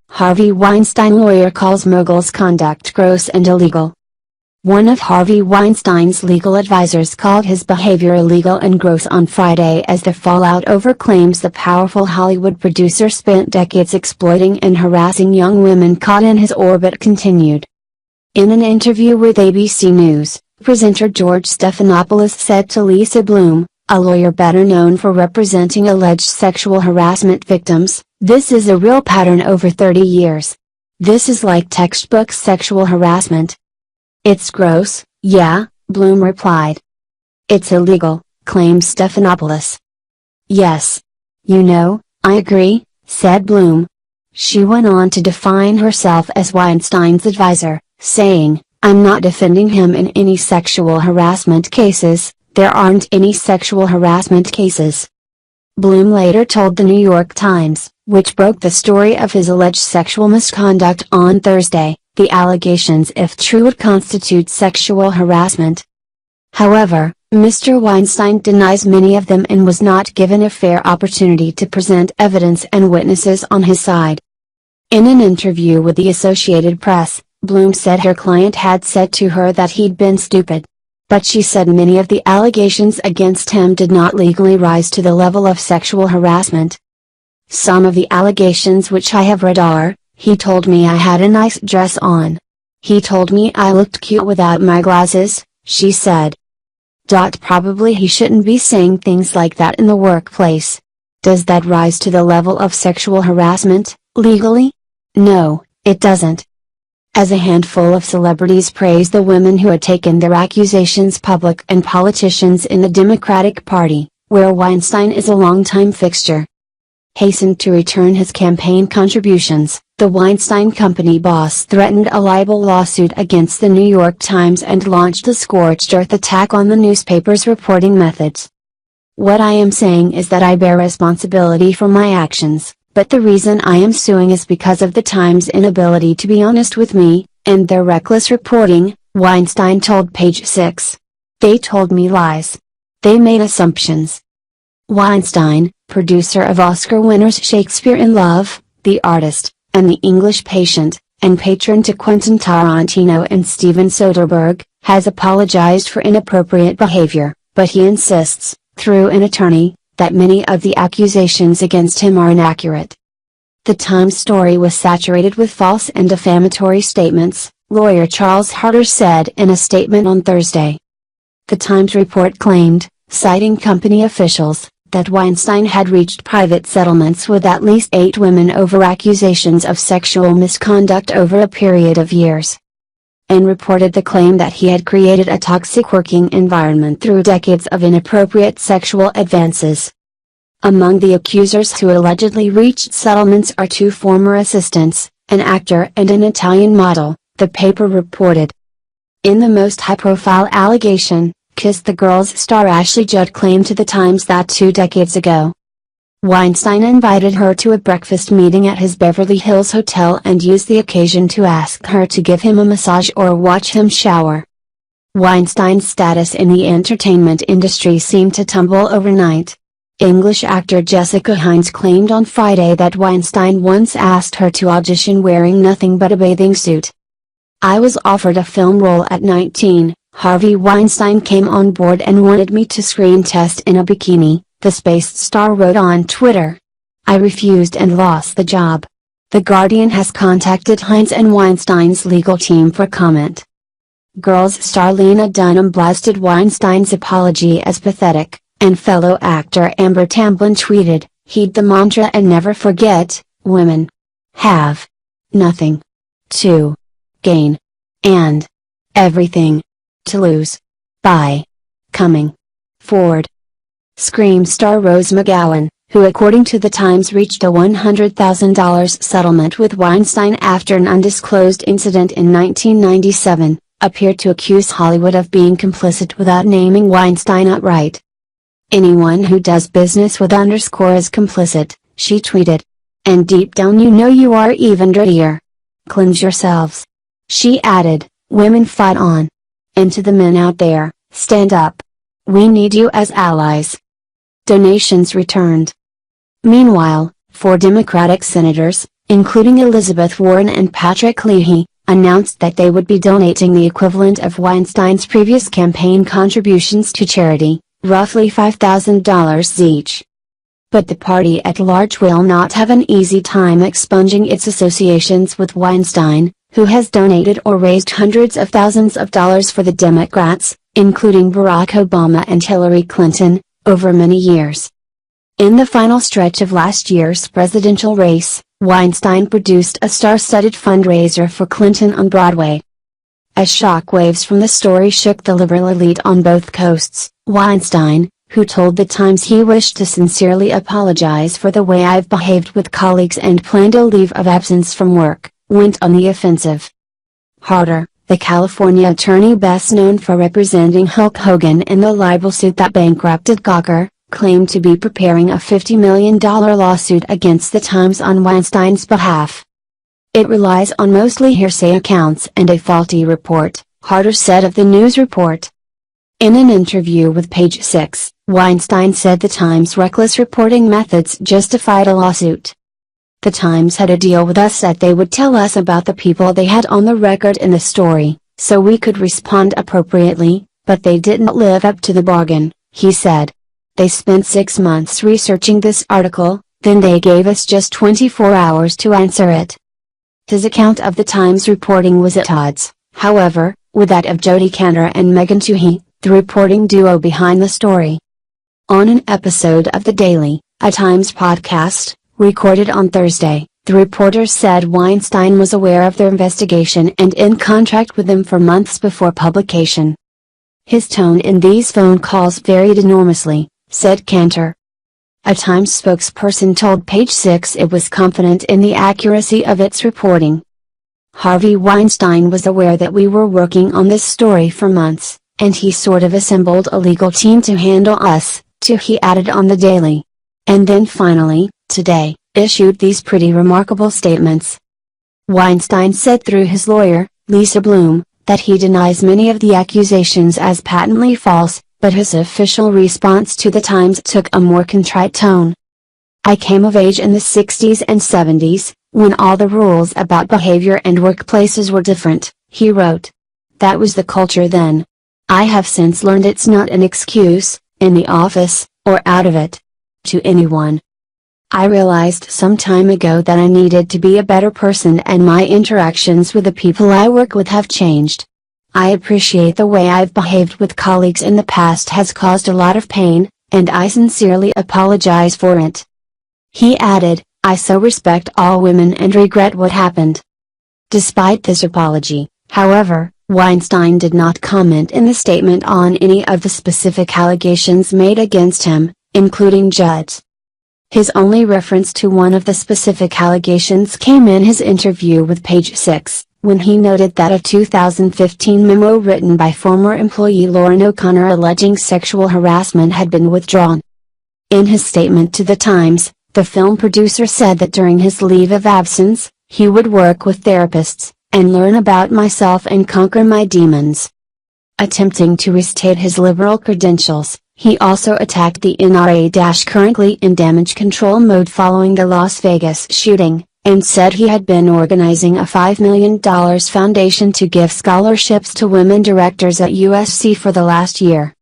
Harvey Weinstein lawyer calls mogul's conduct gross and illegal. One of Harvey Weinstein's legal advisors called his behavior illegal and gross on Friday as the fallout over claims the powerful Hollywood producer spent decades exploiting and harassing young women caught in his orbit continued. In an interview with ABC News, presenter George Stephanopoulos said to Lisa Bloom, a lawyer better known for representing alleged sexual harassment victims, "This is a real pattern over 30 years. This is like textbook sexual harassment." "It's gross, yeah," Bloom replied. "It's illegal," claimed Stephanopoulos. "Yes. You know, I agree," said Bloom. She went on to define herself as Weinstein's advisor, saying, "I'm not defending him in any sexual harassment cases. There aren't any sexual harassment cases." Bloom later told the New York Times, which broke the story of his alleged sexual misconduct on Thursday, the allegations, if true, would constitute sexual harassment. However, Mr. Weinstein denies many of them and was not given a fair opportunity to present evidence and witnesses on his side. In an interview with the Associated Press, Bloom said her client had said to her that he'd been stupid. But she said many of the allegations against him did not legally rise to the level of sexual harassment. "Some of the allegations which I have read are, he told me I had a nice dress on. He told me I looked cute without my glasses," she said. Probably he shouldn't be saying things like that in the workplace. Does that rise to the level of sexual harassment, legally? No, it doesn't. As a handful of celebrities praised the women who had taken their accusations public and politicians in the Democratic Party, where Weinstein is a longtime fixture, hastened to return his campaign contributions, the Weinstein Company boss threatened a libel lawsuit against the New York Times and launched a scorched earth attack on the newspaper's reporting methods. "What I am saying is that I bear responsibility for my actions, but the reason I am suing is because of the Times' inability to be honest with me, and their reckless reporting," Weinstein told Page Six. "They told me lies. They made assumptions." Weinstein, producer of Oscar winners Shakespeare in Love, The Artist, and The English Patient, and patron to Quentin Tarantino and Steven Soderbergh, has apologized for inappropriate behavior, but he insists, through an attorney, that many of the accusations against him are inaccurate. The Times story was saturated with false and defamatory statements, lawyer Charles Harder said in a statement on Thursday. The Times report claimed, citing company officials, that Weinstein had reached private settlements with at least 8 women over accusations of sexual misconduct over a period of years. And reported the claim that he had created a toxic working environment through decades of inappropriate sexual advances. Among the accusers who allegedly reached settlements are 2 former assistants, an actor and an Italian model, the paper reported. In the most high-profile allegation, Kiss the Girls star Ashley Judd claimed to the Times that 2 decades ago, Weinstein invited her to a breakfast meeting at his Beverly Hills hotel and used the occasion to ask her to give him a massage or watch him shower. Weinstein's status in the entertainment industry seemed to tumble overnight. English actor Jessica Hines claimed on Friday that Weinstein once asked her to audition wearing nothing but a bathing suit. "I was offered a film role at 19, Harvey Weinstein came on board and wanted me to screen test in a bikini," the Spaced star wrote on Twitter. "I refused and lost the job." The Guardian has contacted Hines and Weinstein's legal team for comment. Girls star Lena Dunham blasted Weinstein's apology as pathetic, and fellow actor Amber Tamblyn tweeted, "Heed the mantra and never forget, women have nothing to gain and everything to lose by coming forward." Scream star Rose McGowan, who according to the Times reached a $100,000 settlement with Weinstein after an undisclosed incident in 1997, appeared to accuse Hollywood of being complicit without naming Weinstein outright. "Anyone who does business with _ is complicit," she tweeted. "And deep down you know you are even dirtier. Cleanse yourselves." She added, "Women fight on. and to the men out there, stand up. We need you as allies. Donations returned. Meanwhile, 4 Democratic senators, including Elizabeth Warren and Patrick Leahy, announced that they would be donating the equivalent of Weinstein's previous campaign contributions to charity, roughly $5,000 each. But the party at large will not have an easy time expunging its associations with Weinstein, who has donated or raised hundreds of thousands of dollars for the Democrats, including Barack Obama and Hillary Clinton, over many years. In the final stretch of last year's presidential race, Weinstein produced a star-studded fundraiser for Clinton on Broadway. As shockwaves from the story shook the liberal elite on both coasts, Weinstein, who told The Times he wished to sincerely apologize for the way I've behaved with colleagues and planned a leave of absence from work, went on the offensive. Harder, the California attorney best known for representing Hulk Hogan in the libel suit that bankrupted Gawker, claimed to be preparing a $50 million lawsuit against The Times on Weinstein's behalf. It relies on mostly hearsay accounts and a faulty report, Harder said of the news report. In an interview with Page 6, Weinstein said The Times' reckless reporting methods justified a lawsuit. The Times had a deal with us that they would tell us about the people they had on the record in the story, so we could respond appropriately, but they didn't live up to the bargain, he said. They spent 6 months researching this article, then they gave us just 24 hours to answer it. His account of The Times reporting was at odds, however, with that of Jodi Kantor and Megan Twohey, the reporting duo behind the story. On an episode of The Daily, a Times podcast, recorded on Thursday, the reporters said Weinstein was aware of their investigation and in contract with them for months before publication. His tone in these phone calls varied enormously, said Kantor. A Times spokesperson told Page 6 it was confident in the accuracy of its reporting. Harvey Weinstein was aware that we were working on this story for months, and he sort of assembled a legal team to handle us, he added on The Daily. And then finally, today, issued these pretty remarkable statements. Weinstein said through his lawyer, Lisa Bloom, that he denies many of the accusations as patently false, but his official response to The Times took a more contrite tone. I came of age in the 60s and 70s, when all the rules about behavior and workplaces were different, he wrote. That was the culture then. I have since learned it's not an excuse, in the office, or out of it. To anyone. I realized some time ago that I needed to be a better person and my interactions with the people I work with have changed. I appreciate the way I've behaved with colleagues in the past has caused a lot of pain, and I sincerely apologize for it. He added, I so respect all women and regret what happened. Despite this apology, however, Weinstein did not comment in the statement on any of the specific allegations made against him, including Judd's. His only reference to one of the specific allegations came in his interview with Page 6. When he noted that a 2015 memo written by former employee Lauren O'Connor alleging sexual harassment had been withdrawn. In his statement to The Times, the film producer said that during his leave of absence, he would work with therapists, and learn about myself and conquer my demons. Attempting to restate his liberal credentials, he also attacked the NRA currently in damage control mode following the Las Vegas shooting, and said he had been organizing a $5 million foundation to give scholarships to women directors at USC for the last year.